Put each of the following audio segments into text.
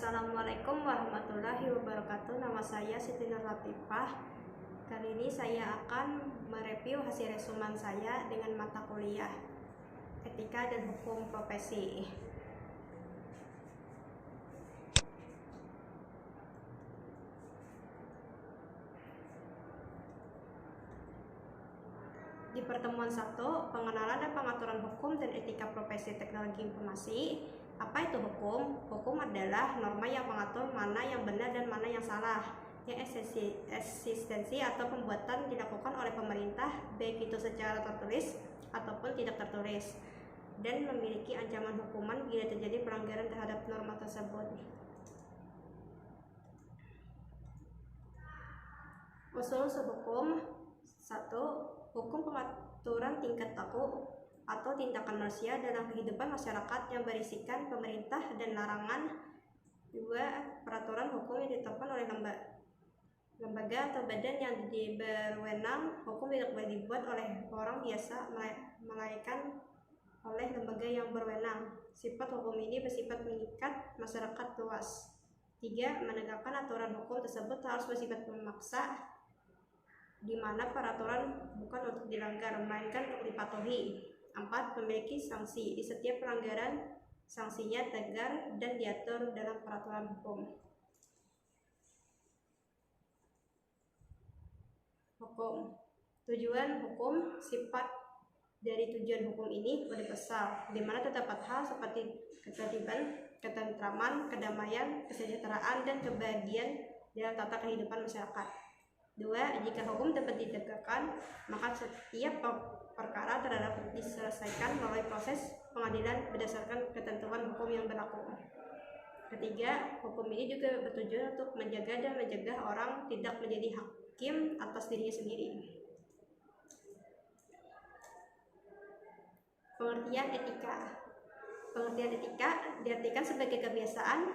Assalamualaikum warahmatullahi wabarakatuh. Nama saya Siti Nur Latifah. Kali ini saya akan mereview hasil resumen saya dengan mata kuliah Etika dan Hukum Profesi. Di pertemuan 1, pengenalan dan pengaturan hukum dan etika profesi teknologi informasi. Apa itu hukum? Hukum adalah norma yang mengatur mana yang benar dan mana yang salah, yang eksistensi atau pembuatan dilakukan oleh pemerintah, baik itu secara tertulis ataupun tidak tertulis, dan memiliki ancaman hukuman bila terjadi pelanggaran terhadap norma tersebut. Usul-usul hukum. 1. Hukum pengaturan tingkat laku atau tindakan manusia dalam kehidupan masyarakat yang berisikan pemerintah dan larangan. 2. Peraturan hukum yang ditetapkan oleh lembaga atau badan yang berwenang. Hukum tidak boleh dibuat oleh orang biasa, melainkan oleh lembaga yang berwenang. Sifat hukum ini bersifat mengikat masyarakat luas. 3. Menegakkan aturan hukum tersebut harus bersifat memaksa, di mana peraturan bukan untuk dilanggar, melainkan untuk dipatuhi. 4. Memiliki sanksi. Di setiap pelanggaran, sanksinya tegar dan diatur dalam peraturan hukum. Hukum. Tujuan hukum. Sifat dari tujuan hukum ini universal, di mana terdapat hal seperti ketertiban, ketentraman, kedamaian, kesejahteraan, dan kebahagiaan dalam tata kehidupan masyarakat. 2. Jika hukum dapat ditegakkan, maka setiap perkara terhadap diselesaikan melalui proses pengadilan berdasarkan ketentuan hukum yang berlaku. 3. Hukum ini juga bertujuan untuk menjaga dan mencegah orang tidak menjadi hakim atas dirinya sendiri. Pengertian etika. Pengertian etika diartikan sebagai kebiasaan,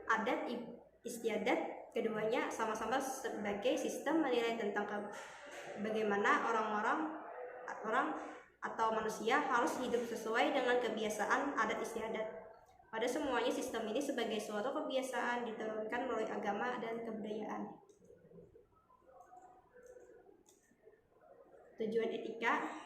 adat istiadat. Keduanya sama-sama sebagai sistem menilai tentang bagaimana orang atau manusia harus hidup sesuai dengan kebiasaan adat istiadat. Pada semuanya, sistem ini sebagai suatu kebiasaan diturunkan melalui agama dan kebudayaan. Tujuan etika.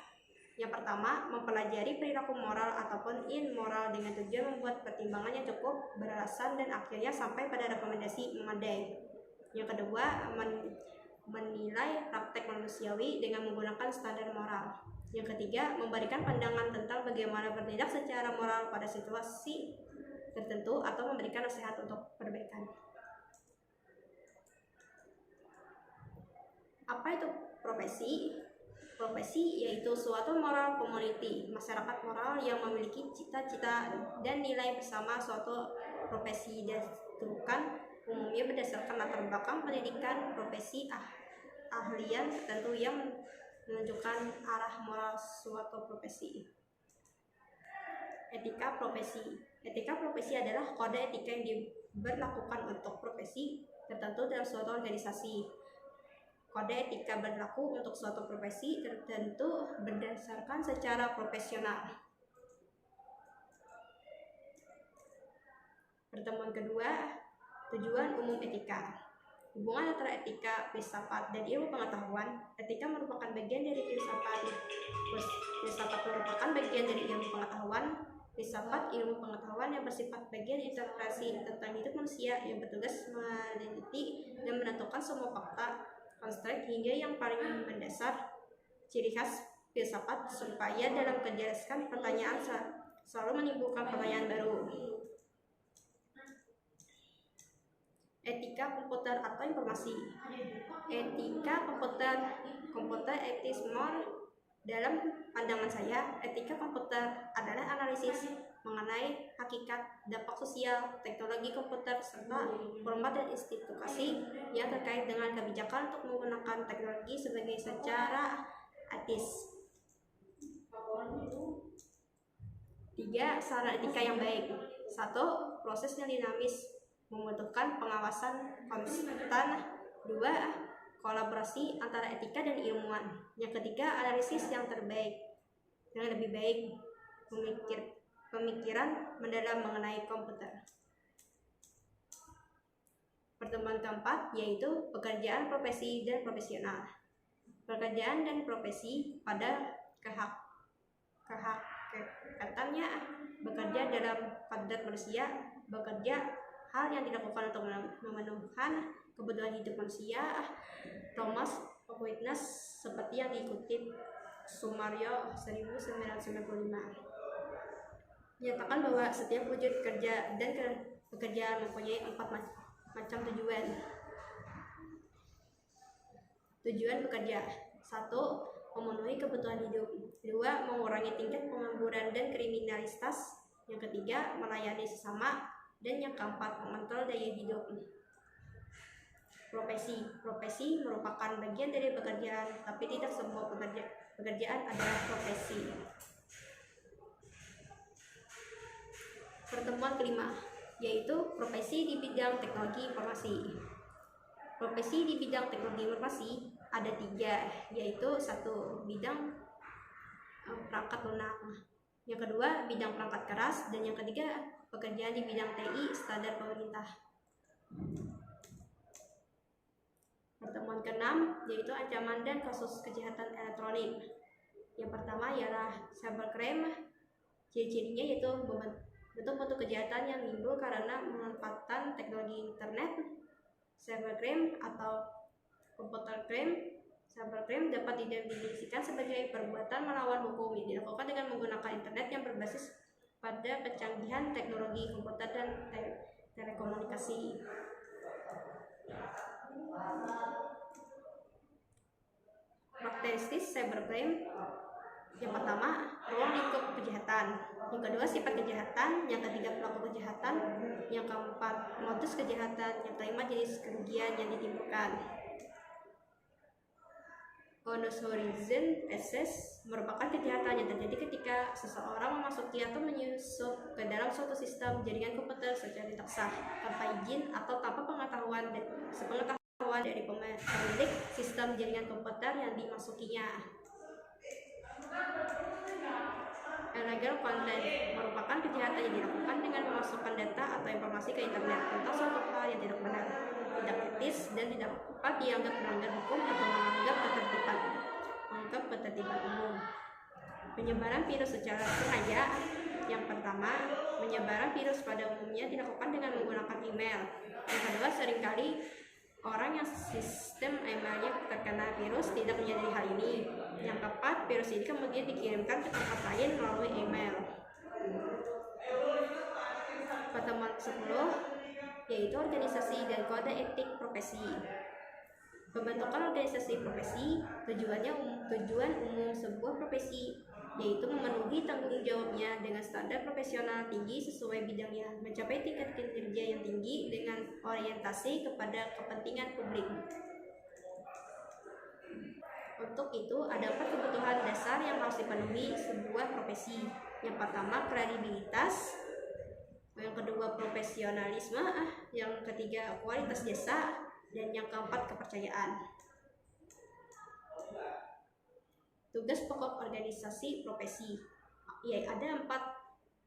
Yang pertama, mempelajari perilaku moral ataupun immoral dengan tujuan membuat pertimbangan yang cukup, beralasan, dan akhirnya sampai pada rekomendasi memadai. Yang kedua, menilai praktek manusiawi dengan menggunakan standar moral. Yang ketiga, memberikan pandangan tentang bagaimana bertindak secara moral pada situasi tertentu atau memberikan nasihat untuk perbaikan. Apa itu profesi? Profesi yaitu suatu moral community, masyarakat moral yang memiliki cita-cita dan nilai bersama. Suatu profesi ditentukan umumnya berdasarkan latar belakang pendidikan, profesi, ahlian tertentu yang menunjukkan arah moral suatu profesi. Etika profesi. Etika profesi adalah kode etika yang diberlakukan untuk profesi tertentu dalam suatu organisasi. Kode etika berlaku untuk suatu profesi tertentu berdasarkan secara profesional. Pertemuan kedua, tujuan umum etika. Hubungan antara etika, filsafat, dan ilmu pengetahuan. Etika merupakan bagian dari filsafat. Filsafat merupakan bagian dari ilmu pengetahuan. Filsafat ilmu pengetahuan yang bersifat bagian interpretasi tentang hidup manusia yang bertugas meneliti dan menentukan semua fakta konstruk hingga yang paling mendasar. Ciri khas filsafat supaya dalam menjelaskan pertanyaan selalu menimbulkan pertanyaan baru. Etika komputer atau informasi. Etika komputer ethics more. Dalam pandangan saya, etika komputer adalah analisis mengenai hakikat, dampak sosial, teknologi komputer, serta format dan institusi yang terkait dengan kebijakan untuk menggunakan teknologi sebagai secara etis. 3. Saran etika yang baik. 1. Proses yang dinamis membutuhkan pengawasan konstan. 2. Kolaborasi antara etika dan ilmuwan. Yang ketiga, analisis yang terbaik, yang lebih baik, pemikiran mendalam mengenai komputer. Pertemuan keempat yaitu pekerjaan profesi dan profesional. Pekerjaan dan profesi pada kehakikatannya bekerja dalam kodrat manusia, bekerja hal yang dilakukan untuk memenuhi kebutuhan hidup manusia. Thomas Aquinas seperti yang diikutip Sumario 1995 menyatakan bahwa setiap wujud kerja dan pekerjaan mempunyai 4 macam tujuan. Tujuan bekerja: 1. Memenuhi kebutuhan hidup. 2. Mengurangi tingkat pengangguran dan kriminalitas. Yang ketiga, melayani sesama. Dan yang keempat, mengontrol daya hidup. Profesi merupakan bagian dari pekerjaan, tapi tidak semua pekerjaan adalah profesi. Pertemuan kelima yaitu profesi di bidang teknologi informasi. Profesi di bidang teknologi informasi ada 3, yaitu 1. Bidang perangkat lunak, yang kedua bidang perangkat keras, dan yang ketiga pekerjaan di bidang TI standar pemerintah. Pertemuan keenam yaitu ancaman dan kasus kejahatan elektronik. Yang pertama ialah cybercrime. Ciri-cirinya yaitu bentuk-bentuk kejahatan yang timbul karena pemanfaatan teknologi internet. Cybercrime atau computer crime. Cybercrime dapat didefinisikan sebagai perbuatan melawan hukum yang dilakukan dengan menggunakan internet yang berbasis pada kecanggihan teknologi komputer dan telekomunikasi. Karakteristik cybercrime: yang pertama, ruang lingkup kejahatan. Yang kedua, sifat kejahatan. Yang ketiga, pelaku kejahatan. Yang keempat, modus kejahatan. Yang kelima, jenis kerugian yang ditimbulkan. Unauthorized access merupakan kejahatan yang terjadi ketika seseorang memasuki atau menyusup ke dalam suatu sistem jaringan komputer secara tidak sah, tanpa izin atau tanpa pengetahuan dari pemilik sistem jaringan komputer yang dimasukinya. Illegal content merupakan kejahatan yang dilakukan dengan memasukkan data atau informasi ke internet tentang suatu hal yang tidak benar, tidak etis, dan tidak dapat dianggap melanggar hukum atau menganggap ketertiban umum. Penyebaran virus secara sengaja. Yang pertama, penyebaran virus pada umumnya dilakukan dengan menggunakan email. Yang kedua, seringkali orang yang sistem emailnya terkena virus tidak menyadari hal ini. Yang keempat, virus ini kemudian dikirimkan ke tempat lain melalui email. Pertemuan ke-10 yaitu organisasi dan kode etik profesi. Pembentukan organisasi profesi tujuan umum sebuah profesi yaitu memenuhi tanggung jawabnya dengan standar profesional tinggi sesuai bidangnya, mencapai tingkat kinerja yang tinggi dengan orientasi kepada kepentingan publik. Untuk itu ada 4 kebutuhan dasar yang harus dipenuhi sebuah profesi. Yang pertama, kredibilitas. Yang kedua, profesionalisme. Yang ketiga, kualitas jasa. Dan yang keempat, kepercayaan. Tugas pokok organisasi profesi. Ya, ada 4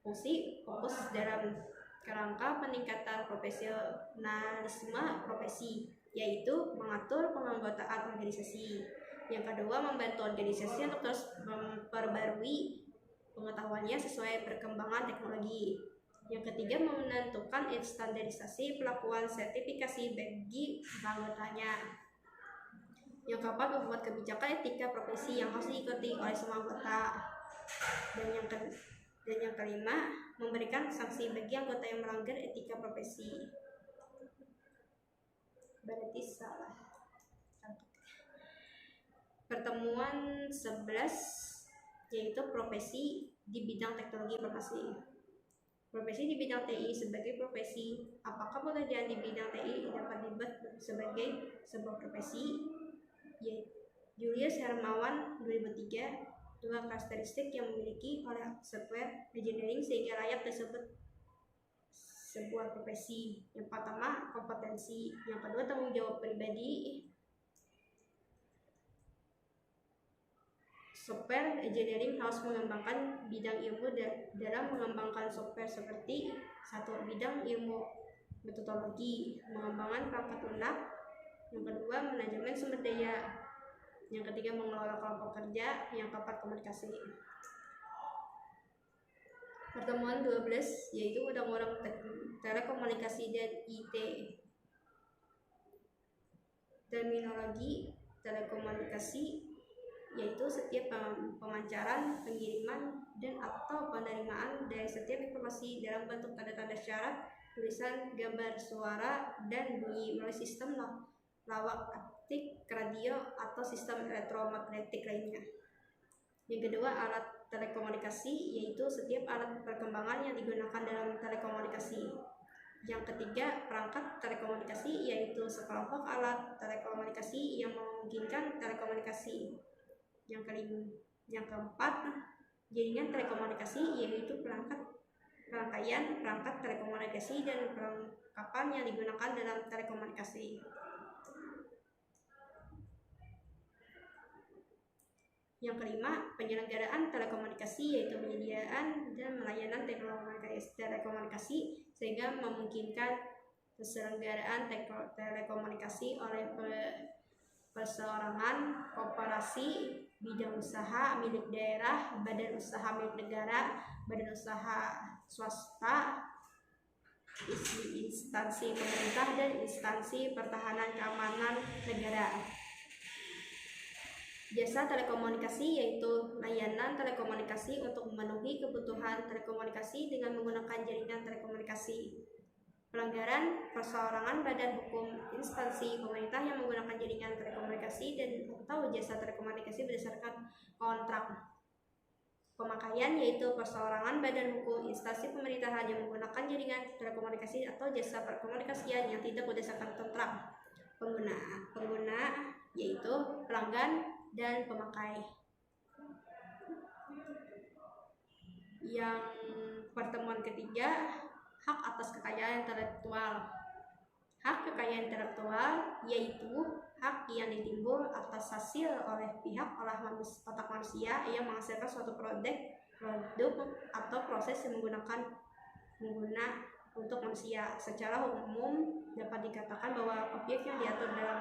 fungsi fokus dalam kerangka peningkatan profesionalisme profesi, yaitu mengatur penganggotaan organisasi. Yang kedua, membantu organisasi untuk terus memperbarui pengetahuannya sesuai perkembangan teknologi. Yang ketiga, menentukan standarisasi pelakuan sertifikasi bagi anggotanya. Yang keempat, membuat kebijakan etika profesi yang harus diikuti oleh semua anggota. Dan yang kelima, memberikan sanksi bagi anggota yang melanggar etika profesi. Berarti salah. Pertemuan 11 yaitu profesi di bidang teknologi informasi. Profesi di bidang TI sebagai profesi. Apakah pekerjaan di bidang TI dapat dibuat sebagai sebuah profesi? Julius Hermawan 2003. 2 karakteristik yang memiliki oleh software engineering sehingga layak disebut sebuah profesi. Yang pertama, kompetensi. Yang kedua, tanggung jawab pribadi. Software engineering harus mengembangkan bidang ilmu dalam mengembangkan software seperti 1. Bidang ilmu metodologi, pengembangan perangkat lunak. Yang kedua, manajemen sumber daya. Yang ketiga, mengelola kelompok kerja. Yang keempat, komunikasi. Pertemuan 12 yaitu Undang-Undang Telekomunikasi dan IT. Terminologi telekomunikasi yaitu setiap pemancaran, pengiriman, dan atau penerimaan dari setiap informasi dalam bentuk tanda-tanda syarat, tulisan, gambar, suara, dan bunyi melalui sistem lawak optik, radio, atau sistem elektromagnetik lainnya. Yang kedua, alat telekomunikasi yaitu setiap alat perkembangan yang digunakan dalam telekomunikasi. Yang ketiga, perangkat telekomunikasi yaitu sekelompok alat telekomunikasi yang memungkinkan telekomunikasi. Yang keempat, jaringan telekomunikasi yaitu rangkaian perangkat telekomunikasi dan perlengkapan yang digunakan dalam telekomunikasi. Yang kelima, penyelenggaraan telekomunikasi yaitu penyediaan dan pelayanan telekomunikasi sehingga memungkinkan penyelenggaraan telekomunikasi oleh perseorangan, koperasi, bidang usaha milik daerah, badan usaha milik negara, badan usaha swasta, instansi pemerintah, dan instansi pertahanan keamanan negara. Jasa telekomunikasi yaitu layanan telekomunikasi untuk memenuhi kebutuhan telekomunikasi dengan menggunakan jaringan telekomunikasi. Pelanggaran perseorangan, badan hukum, instansi pemerintah yang menggunakan jaringan telekomunikasi dan atau jasa telekomunikasi berdasarkan kontrak. Pemakaian yaitu perseorangan, badan hukum, instansi pemerintahan yang menggunakan jaringan telekomunikasi atau jasa perkomunikasian yang tidak berdasarkan kontrak. Pengguna yaitu pelanggan dan pemakai. Yang pertemuan ketiga, hak atas kekayaan intelektual. Hak kekayaan intelektual yaitu hak yang ditimbul atas hasil oleh pihak otak manusia yang menghasilkan suatu produk atau proses yang mengguna untuk manusia. Secara umum dapat dikatakan bahwa objek yang diatur dalam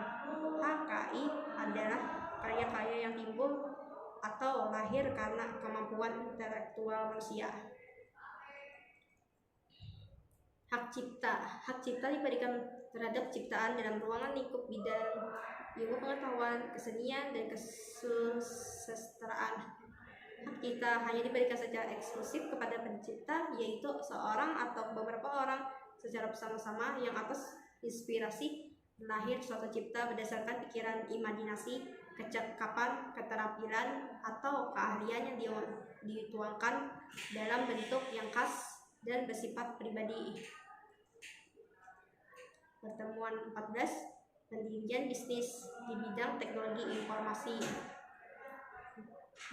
HKI adalah karya-karya yang timbul atau lahir karena kemampuan intelektual manusia. Hak cipta diberikan terhadap ciptaan dalam ruangan lingkup bidang ilmu pengetahuan, kesenian, dan kesusastraan. Hak cipta hanya diberikan secara eksklusif kepada pencipta, yaitu seorang atau beberapa orang secara bersama-sama yang atas inspirasi lahir suatu cipta berdasarkan pikiran, imajinasi, kecakapan, keterampilan, atau keahlian yang dituangkan dalam bentuk yang khas dan bersifat pribadi. Pertemuan 14, pendirian bisnis di bidang teknologi informasi.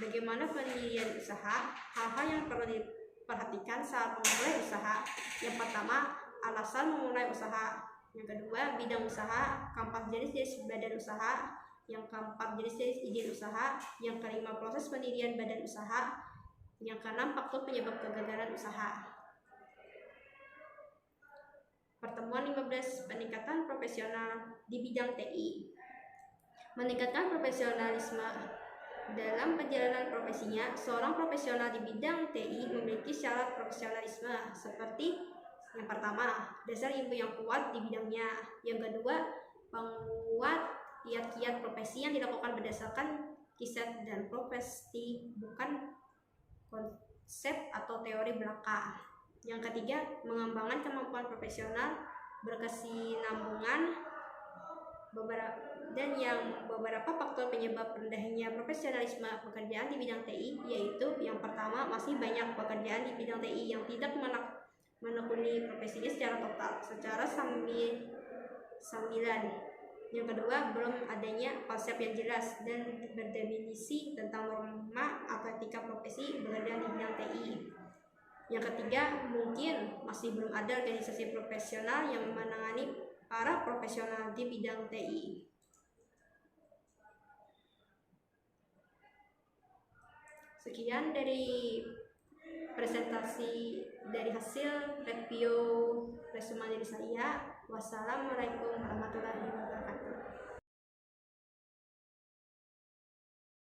Bagaimana pendirian usaha? Hal-hal yang perlu diperhatikan saat memulai usaha. Yang pertama, alasan memulai usaha. Yang kedua, bidang usaha. Keempat, jenis-jenis badan usaha. Yang keempat, jenis-jenis izin usaha. Yang kelima, proses pendirian badan usaha. Yang keenam, faktor penyebab kegagalan usaha. Pertemuan 15, peningkatan profesional di bidang TI. Meningkatkan profesionalisme dalam perjalanan profesinya. Seorang profesional di bidang TI memiliki syarat profesionalisme seperti yang pertama, dasar ilmu yang kuat di bidangnya. Yang kedua, penguat kiat-kiat profesi yang dilakukan berdasarkan kisah dan profesi, bukan konsep atau teori belaka. Yang ketiga, mengembangkan kemampuan profesional berkesinambungan. Beberapa faktor penyebab rendahnya profesionalisme pekerjaan di bidang TI yaitu yang pertama, masih banyak pekerjaan di bidang TI yang tidak menekuni profesinya secara total, secara sambilan. Yang kedua, belum adanya konsep yang jelas dan berdefinisi tentang norma atau etika profesi pekerjaan di bidang TI. Yang ketiga, mungkin masih belum ada organisasi profesional yang menangani para profesional di bidang TI. Sekian dari presentasi dari hasil review resume dari saya. Wassalamualaikum warahmatullahi wabarakatuh.